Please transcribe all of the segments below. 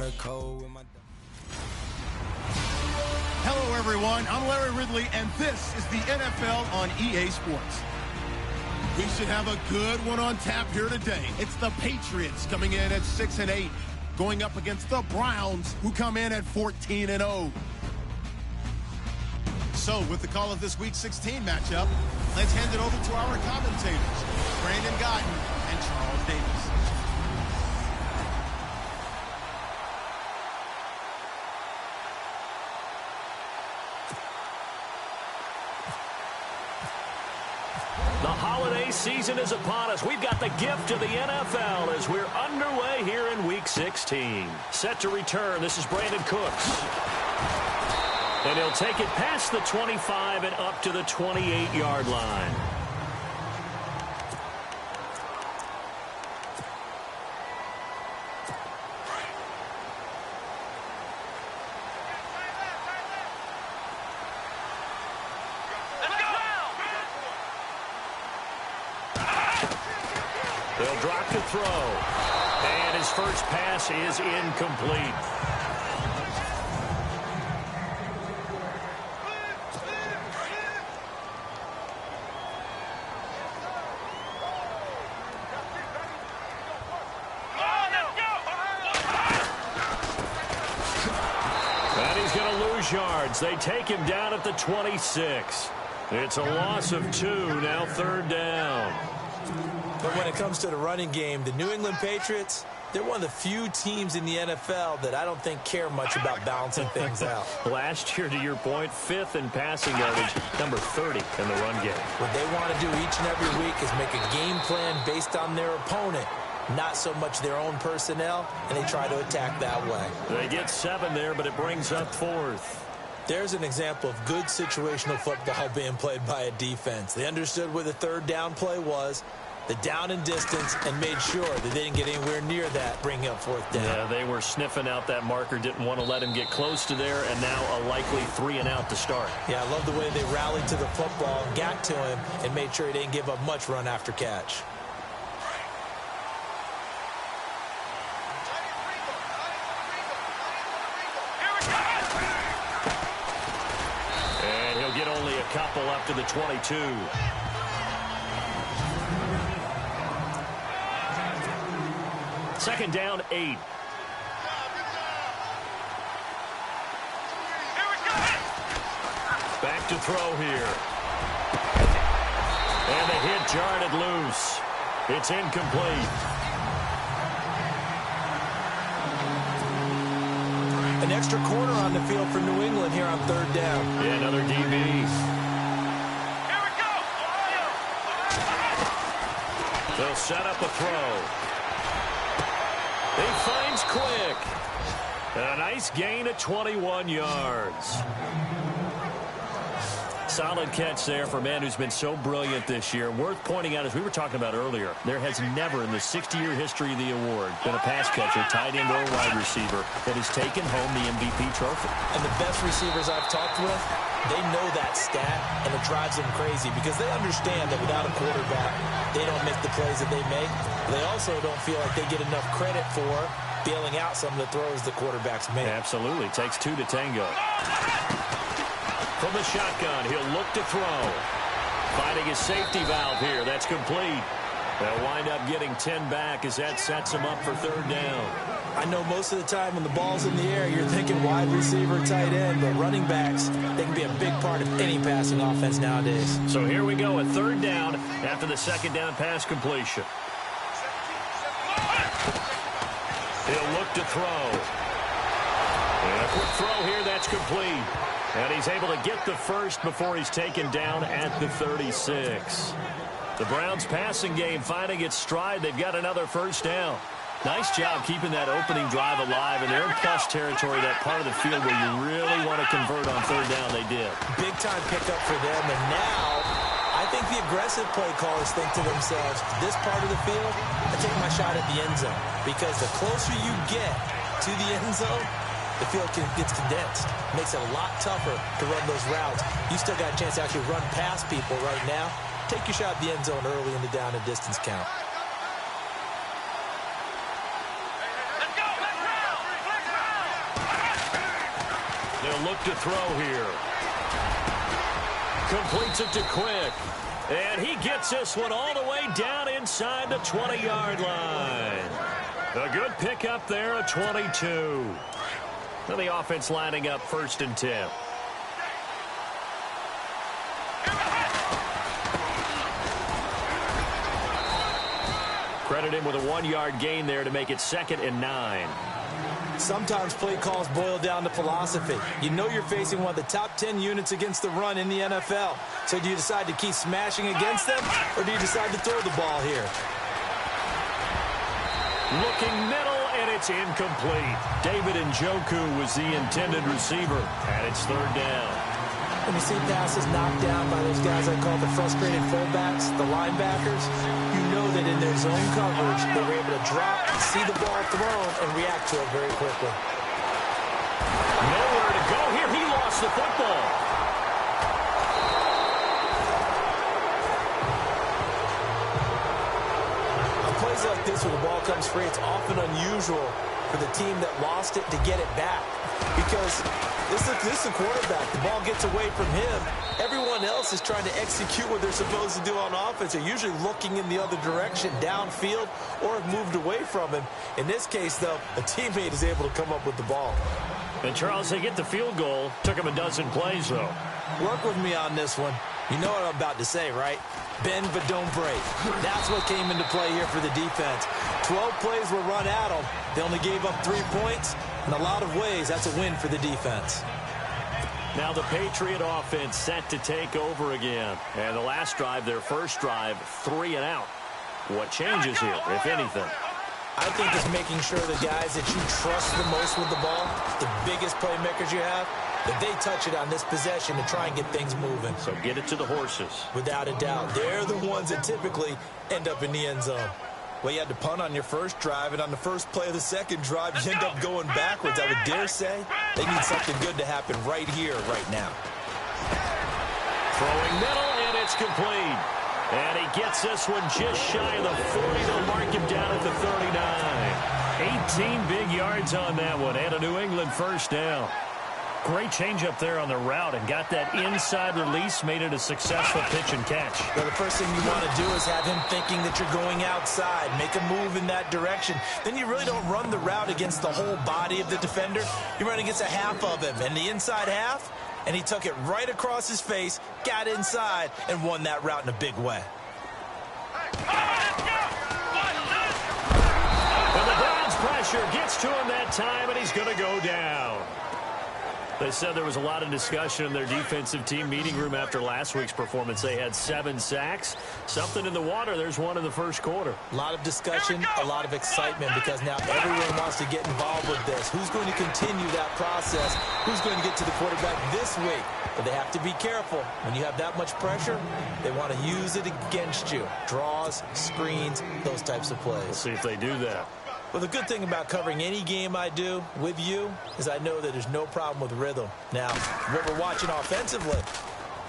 water cold with my... Hello, everyone. I'm Larry Ridley, and this is the NFL on EA Sports. We should have a good one on tap here today. It's the Patriots coming in at 6-8, going up against the Browns, who come in at 14-0. So, with the call of this Week 16 matchup, let's hand it over to our commentators, Brandon Guyton and Charles Davis. The holiday season is upon us. We've got the gift of the NFL as we're underway here in Week 16. Set to return, this is Brandon Cooks. And he'll take it past the 25 and up to the 28-yard line. They'll drop to throw. And his first pass is incomplete. And he's going to lose yards. They take him down at the 26. It's a loss of 2, now third down. But when it comes to the running game, the New England Patriots, they're one of the few teams in the NFL that I don't think care much about balancing things out. Last year, to your point, 5th in passing yardage, number 30 in the run game. What they want to do each and every week is make a game plan based on their opponent, not so much their own personnel, and they try to attack that way. They get 7 there, but it brings up 4th. There's an example of good situational football being played by a defense. They understood where the third down play was, the down and distance, and made sure that they didn't get anywhere near that, bringing up 4th down. Yeah, they were sniffing out that marker, didn't want to let him get close to there, and now a likely 3 and out to start. Yeah, I love the way they rallied to the football, got to him, and made sure he didn't give up much run after catch. And he'll get only a couple up to the 22. Second down, 8. Back to throw here. And the hit jarred it loose. It's incomplete. An extra corner on the field for New England here on third down. Yeah, another DB. Here we go. They'll set up a throw. He finds Quick. A nice gain of 21 yards. Solid catch there for a man who's been so brilliant this year. Worth pointing out, as we were talking about earlier, there has never in the 60-year history of the award been a pass catcher, tight end, or wide receiver that has taken home the MVP trophy. And the best receivers I've talked with, they know that stat, and it drives them crazy because they understand that without a quarterback, they don't make the plays that they make. They also don't feel like they get enough credit for bailing out some of the throws the quarterbacks make. Absolutely. Takes 2 to tango. From the shotgun, he'll look to throw. Finding his safety valve here. That's complete. They'll wind up getting 10 back as that sets him up for third down. I know most of the time when the ball's in the air, you're thinking wide receiver, tight end, but running backs, they can be a big part of any passing offense nowadays. So here we go, a third down after the second down pass completion. He'll look to throw. And a quick throw here, that's complete. And he's able to get the first before he's taken down at the 36. The Browns passing game finding its stride. They've got another first down. Nice job keeping that opening drive alive, and they're in plus territory, that part of the field where you really want to convert on third down. They did. Big-time pickup for them, and now I think the aggressive play callers think to themselves, this part of the field, I take my shot at the end zone, because the closer you get to the end zone, the field gets condensed. Makes it a lot tougher to run those routes. You still got a chance to actually run past people right now. Take your shot at the end zone early in the down and distance count. They'll look to throw here. Completes it to Quick. And he gets this one all the way down inside the 20-yard line. A good pickup there, a 22. Then the offense lining up 1st and 10. Credit him with a 1-yard gain there to make it 2nd and 9. Sometimes play calls boil down to philosophy. You know you're facing one of the top 10 units against the run in the NFL. So do you decide to keep smashing against them, or do you decide to throw the ball here? Looking middle, and it's incomplete. David Njoku was the intended receiver, and it's 3rd down. When you see passes knocked down by those guys I call the frustrated fullbacks, the linebackers, you know that in their zone coverage, they were able to drop, see the ball thrown, and react to it very quickly. Nowhere to go here. He lost the football. On plays like this where the ball comes free, it's often unusual for the team that lost it to get it back. Because this is a quarterback. The ball gets away from him. Everyone else is trying to execute what they're supposed to do on offense. They're usually looking in the other direction, downfield, or have moved away from him. In this case, though, a teammate is able to come up with the ball. And, Charles, they get the field goal. Took him a dozen plays, though. Work with me on this one. You know what I'm about to say, right? Bend but don't break. That's what came into play here for the defense. 12 plays were run at them. They only gave up 3 points. In a lot of ways, that's a win for the defense. Now the Patriot offense set to take over again. And the last drive, their first drive, 3 and out. What changes here, if anything? I think it's making sure the guys that you trust the most with the ball, the biggest playmakers you have, that they touch it on this possession to try and get things moving. So get it to the horses. Without a doubt. They're the ones that typically end up in the end zone. Well, you had to punt on your first drive, and on the first play of the second drive, you end up going backwards. I would dare say they need something good to happen right here, right now. Throwing middle, and it's complete. And he gets this one just shy of the 40. They'll mark him down at the 39. 18 big yards on that one, and a New England first down. Great change up there on the route and got that inside release, made it a successful pitch and catch. Well, the first thing you want to do is have him thinking that you're going outside, make a move in that direction. Then you really don't run the route against the whole body of the defender. You run against a half of him, and the inside half, and he took it right across his face, got inside, and won that route in a big way. And the Browns pressure gets to him that time, and he's going to go down. They said there was a lot of discussion in their defensive team meeting room after last week's performance. They had 7 sacks. Something in the water. There's one in the first quarter. A lot of discussion, a lot of excitement, because now everyone wants to get involved with this. Who's going to continue that process? Who's going to get to the quarterback this week? But they have to be careful. When you have that much pressure, they want to use it against you. Draws, screens, those types of plays. We'll see if they do that. Well, the good thing about covering any game I do with you is I know that there's no problem with rhythm. Now, what we're watching offensively, a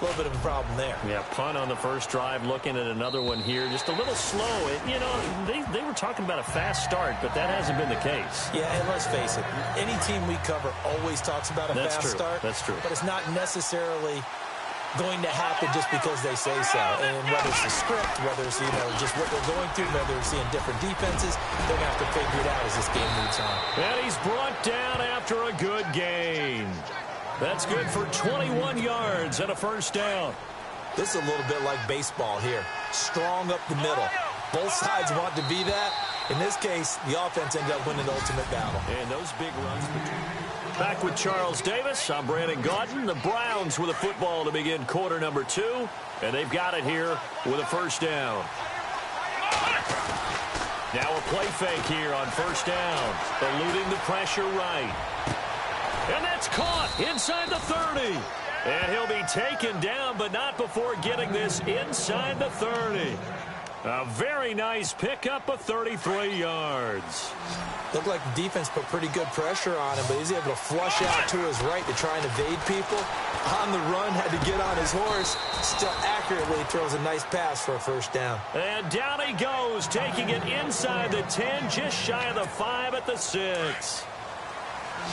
little bit of a problem there. Yeah, punt on the first drive, looking at another one here. Just a little slow. They were talking about a fast start, but that hasn't been the case. Yeah, and let's face it, any team we cover always talks about a fast start. That's true. But it's not necessarily going to happen just because they say so. And whether it's the script, whether it's, just what they're going through, whether they're seeing different defenses, they're going to have to figure it out as this game moves on. And he's brought down after a good gain. That's good for 21 yards and a first down. This is a little bit like baseball here. Strong up the middle. Both sides want to be that. In this case, the offense ended up winning the ultimate battle. And those big runs. Back with Charles Davis. I'm Brandon Gaudin. The Browns with a football to begin quarter number 2. And they've got it here with a first down. Now a play fake here on first down. Eluding the pressure right. And that's caught inside the 30. And he'll be taken down, but not before getting this inside the 30. A very nice pickup of 33 yards. Looked like the defense put pretty good pressure on him, but he's able to flush out to his right to try and evade people. On the run, had to get on his horse. Still accurately throws a nice pass for a first down. And down he goes, taking it inside the 10, just shy of the 5 at the 6.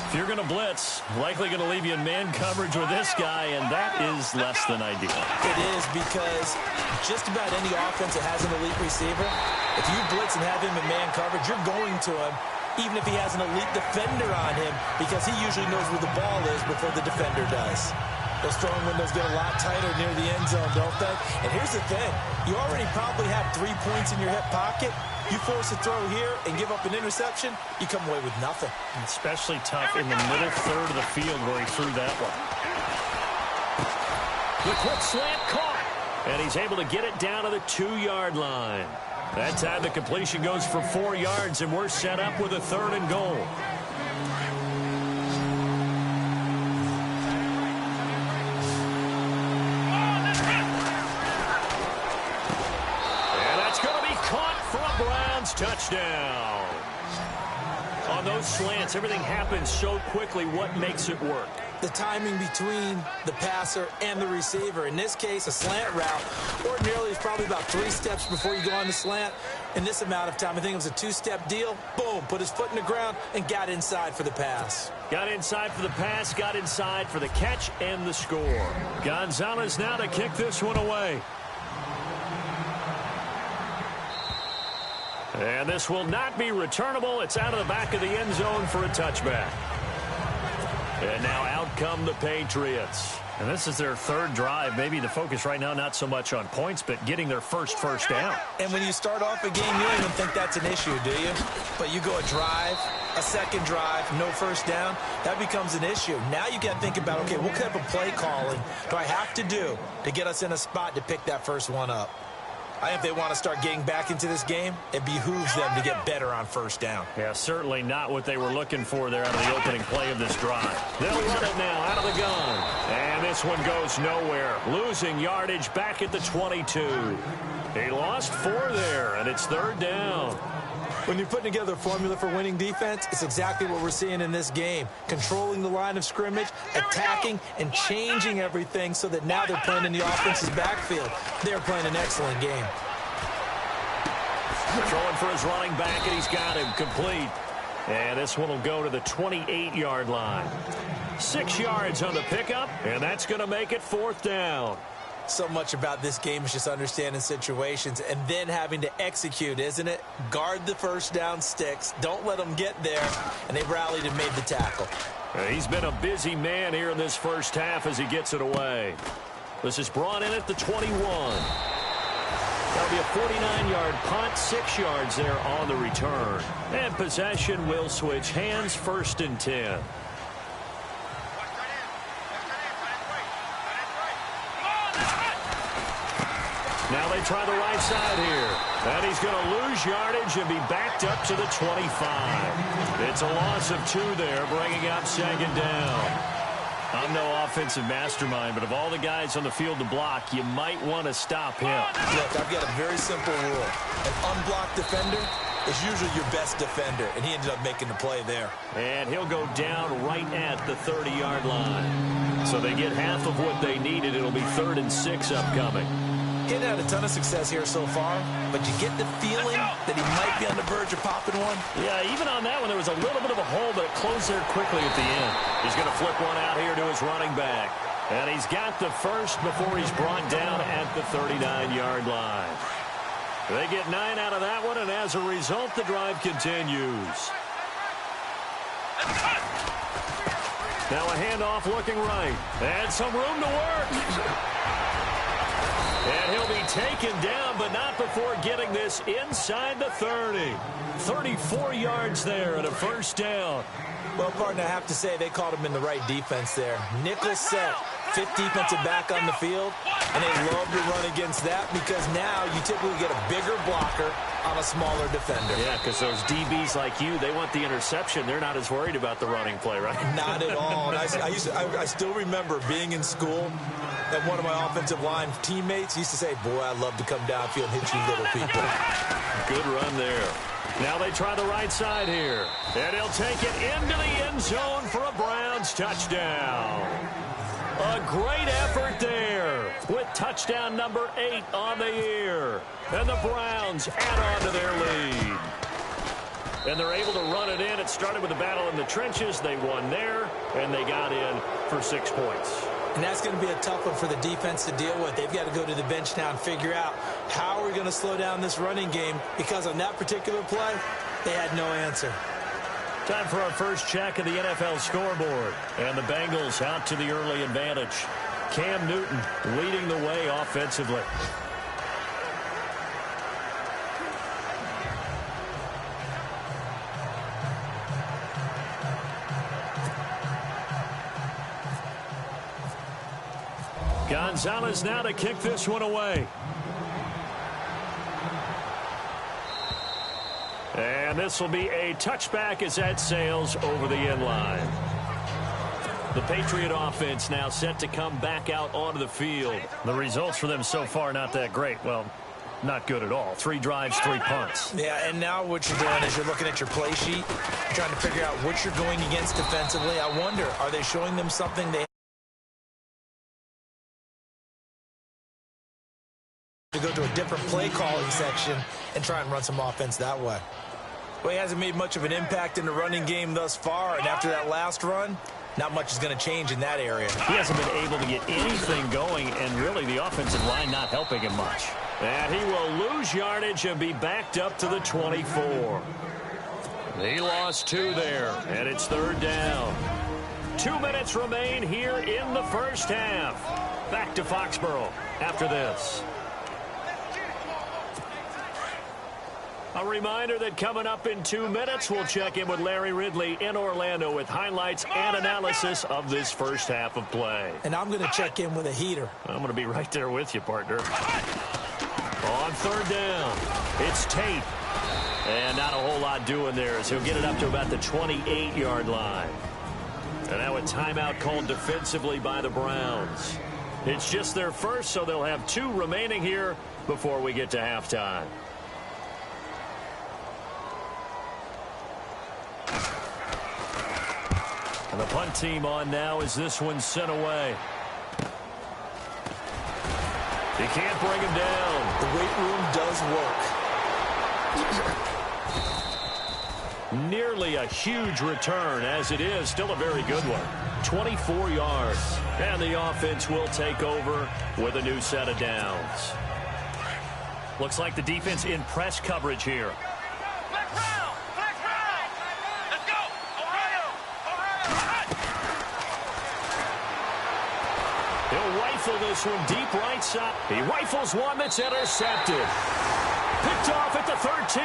If you're going to blitz, likely going to leave you in man coverage with this guy, and that is less than ideal. It is, because just about any offense that has an elite receiver, if you blitz and have him in man coverage, you're going to him, even if he has an elite defender on him, because he usually knows where the ball is before the defender does. Those throwing windows get a lot tighter near the end zone, don't they? And here's the thing. You already probably have 3 points in your hip pocket. You force a throw here and give up an interception, you come away with nothing. Especially tough in the middle third of the field where he threw that one. The quick slant caught. And he's able to get it down to the 2-yard line. That time the completion goes for 4 yards, and we're set up with a 3rd and goal. Touchdown. On those slants, everything happens so quickly. What makes it work? The timing between the passer and the receiver. In this case, a slant route ordinarily is probably about 3 steps before you go on the slant. In this amount of time, I think it was a 2-step deal. Boom, put his foot in the ground and got inside for the pass. Got inside for the pass, got inside for the catch and the score. Gonzalez now to kick this one away. And this will not be returnable. It's out of the back of the end zone for a touchback. And now out come the Patriots. And this is their 3rd drive. Maybe the focus right now not so much on points, but getting their first down. And when you start off a game, you don't even think that's an issue, do you? But you go a drive, a 2nd drive, no first down, that becomes an issue. Now you got to think about, okay, what type of play calling do I have to do to get us in a spot to pick that first one up? I think if they want to start getting back into this game, it behooves them to get better on first down. Yeah, certainly not what they were looking for there out of the opening play of this drive. They'll run it now out of the gun. And this one goes nowhere. Losing yardage back at the 22. He lost 4 there, and it's 3rd down. When you're putting together a formula for winning defense, it's exactly what we're seeing in this game. Controlling the line of scrimmage, attacking, and changing everything so that now they're playing in the offense's backfield. They're playing an excellent game. Throwing for his running back, and he's got him complete. And this one will go to the 28-yard line. 6 yards on the pickup, and that's going to make it 4th down. So much about this game is just understanding situations and then having to execute, isn't it? Guard the first down sticks. Don't let them get there. And they rallied and made the tackle. He's been a busy man here in this first half as he gets it away. This is brought in at the 21. That'll be a 49-yard punt, 6 yards there on the return. And possession will switch hands, 1st and 10. Now they try the right side here. And he's going to lose yardage and be backed up to the 25. It's a loss of 2 there, bringing up 2nd down. I'm no offensive mastermind, but of all the guys on the field to block, you might want to stop him. Look, I've got a very simple rule. An unblocked defender is usually your best defender, and he ended up making the play there. And he'll go down right at the 30-yard line. So they get half of what they needed. It'll be 3rd and 6 upcoming. Getting out a ton of success here so far, but you get the feeling that he might be on the verge of popping one. Yeah, even on that one, there was a little bit of a hole, but it closed there quickly at the end. He's going to flip one out here to his running back. And he's got the first before he's brought down at the 39-yard line. They get 9 out of that one, and as a result, the drive continues. Now a handoff looking right. And some room to work. And he'll be taken down, but not before getting this inside the 30. 34 yards there and a 1st down. Well, partner, I have to say they caught him in the right defense there. Nickel set, 5th defensive back on the field, and they love to run against that because now you typically get a bigger blocker on a smaller defender. Yeah, because those DBs like you, they want the interception. They're not as worried about the running play, right? Not at all. And I still remember being in school, and one of my offensive line teammates used to say, boy, I'd love to come downfield and hit you little people. Good run there. Now they try the right side here. And he'll take it into the end zone for a Browns touchdown. A great effort there with touchdown number 8 on the year. And the Browns add on to their lead. and they're able to run it in. It started with a battle in the trenches. They won there, and they got in for 6 points. And that's going to be a tough one for the defense to deal with. They've got to go to the bench now and figure out how we're going to slow down this running game, because on that particular play, they had no answer. Time for our first check of the NFL scoreboard. And the Bengals out to the early advantage. Cam Newton leading the way offensively. Gonzalez now to kick this one away. And this will be a touchback as that sails over the end line. The Patriot offense now set to come back out onto the field. The results for them so far not that great. Well, not good at all. 3 drives, 3 punts. Yeah, and now what you're doing is you're looking at your play sheet, trying to figure out what you're going against defensively. I wonder, are they showing them something they to go to a different play calling section and try and run some offense that way? Well, he hasn't made much of an impact in the running game thus far, and after that last run, not much is going to change in that area. He hasn't been able to get anything going, and really the offensive line not helping him much. And he will lose yardage and be backed up to the 24. He lost 2 there, and it's 3rd down. 2 minutes remain here in the first half. Back to Foxborough after this. A reminder that coming up in 2 minutes, we'll check in with Larry Ridley in Orlando with highlights and analysis of this first half of play. And I'm going to check in with a heater. I'm going to be right there with you, partner. On 3rd down, it's Tate. And not a whole lot doing there as he'll get it up to about the 28-yard line. And now a timeout called defensively by the Browns. It's just their first, so they'll have 2 remaining here before we get to halftime. And the punt team on now as this one's sent away. He can't bring him down. The weight room does work. Nearly a huge return as it is. Still a very good one. 24 yards. And the offense will take over with a new set of downs. Looks like the defense in press coverage here. He'll rifle this one deep right side. He rifles one that's intercepted. Picked off at the 13.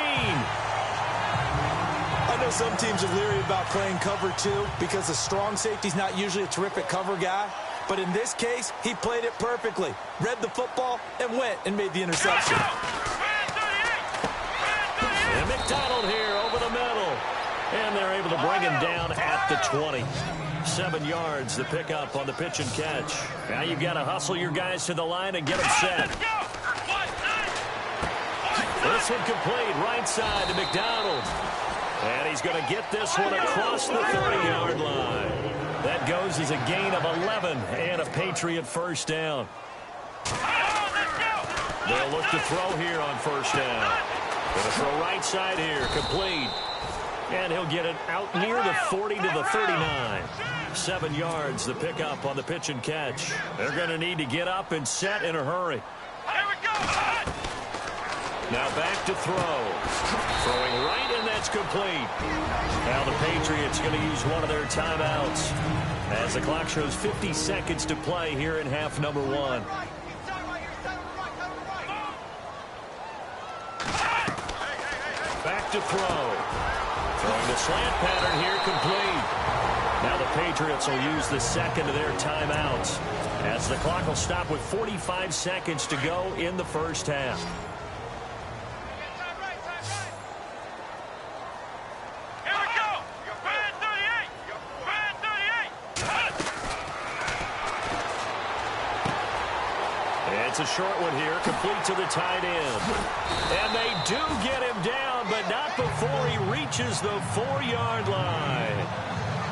I know some teams are leery about playing cover 2 because the strong safety's not usually a terrific cover guy. But in this case, he played it perfectly. Read the football and went and made the interception. And McDonald here over the middle. And they're able to bring him down at the 20. 7 yards the pickup on the pitch and catch. Now you've got to hustle your guys to the line and get them set. This one complete right side to McDonald. And he's going to get this one across the 30-yard line. That goes as a gain of 11 and a Patriot first down. They'll look to throw here on first down. Going to throw right side here, complete. And he'll get it out near the 40 to the 39. 7 yards, the pickup on the pitch and catch. They're going to need to get up and set in a hurry. Here we go. Now back to throw. Throwing right, and that's complete. Now the Patriots going to use one of their timeouts as the clock shows 50 seconds to play here in half number 1. Back to throw. Throwing the slant pattern here, complete. Now the Patriots will use the second of their timeouts as the clock will stop with 45 seconds to go in the first half. Here we go. Band 38. Band 38. It's a short one here, complete to the tight end. And they do get him down, but not before he reaches the 4-yard line.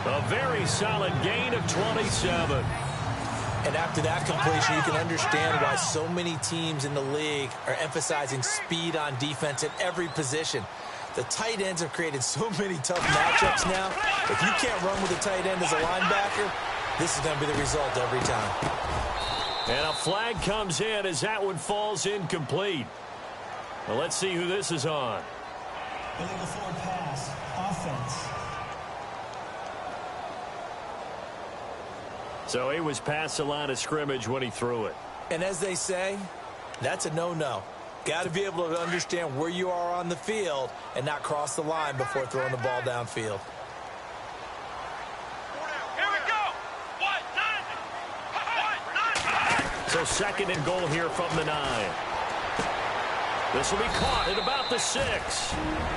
A very solid gain of 27. And after that completion, you can understand why so many teams in the league are emphasizing speed on defense at every position. The tight ends have created so many tough matchups now. If you can't run with a tight end as a linebacker, this is going to be the result every time. And a flag comes in as that one falls incomplete. Well, let's see who this is on. Illegal forward pass, offense. So he was past the line of scrimmage when he threw it. And as they say, that's a no-no. Got to be able to understand where you are on the field and not cross the line before throwing the ball downfield. Here we go. What? Nine. So second and goal here from the 9. This will be caught at about the 6.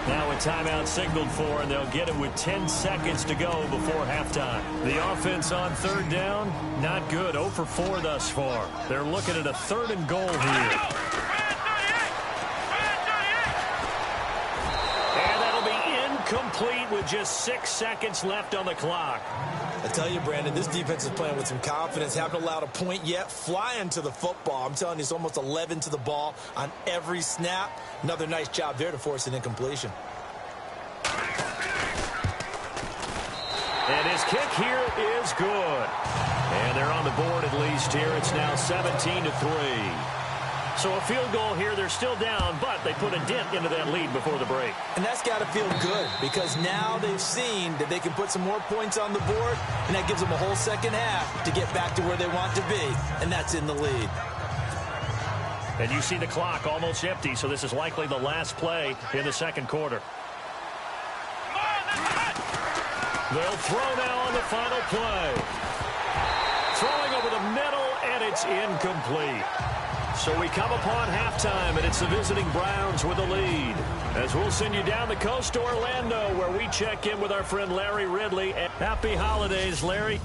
Now a timeout signaled for, and they'll get it with 10 seconds to go before halftime. The offense on third down, not good. 0 for 4 thus far. They're looking at a third and goal here. And that'll be incomplete with just 6 seconds left on the clock. I tell you, Brandon, this defense is playing with some confidence. Haven't allowed a point yet. Flying to the football. I'm telling you, it's almost 11 to the ball on every snap. Another nice job there to force an incompletion. And his kick here is good. And they're on the board at least here. It's now 17-3. So a field goal here. They're still down, but they put a dent into that lead before the break. And that's got to feel good because now they've seen that they can put some more points on the board, and that gives them a whole second half to get back to where they want to be, and that's in the lead. And you see the clock almost empty, so this is likely the last play in the second quarter. They'll throw now on the final play. Throwing over the middle, and it's incomplete. So we come upon halftime, and it's the visiting Browns with a lead. As we'll send you down the coast to Orlando, where we check in with our friend Larry Ridley. Happy holidays, Larry.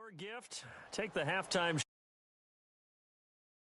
Your gift, take the halftime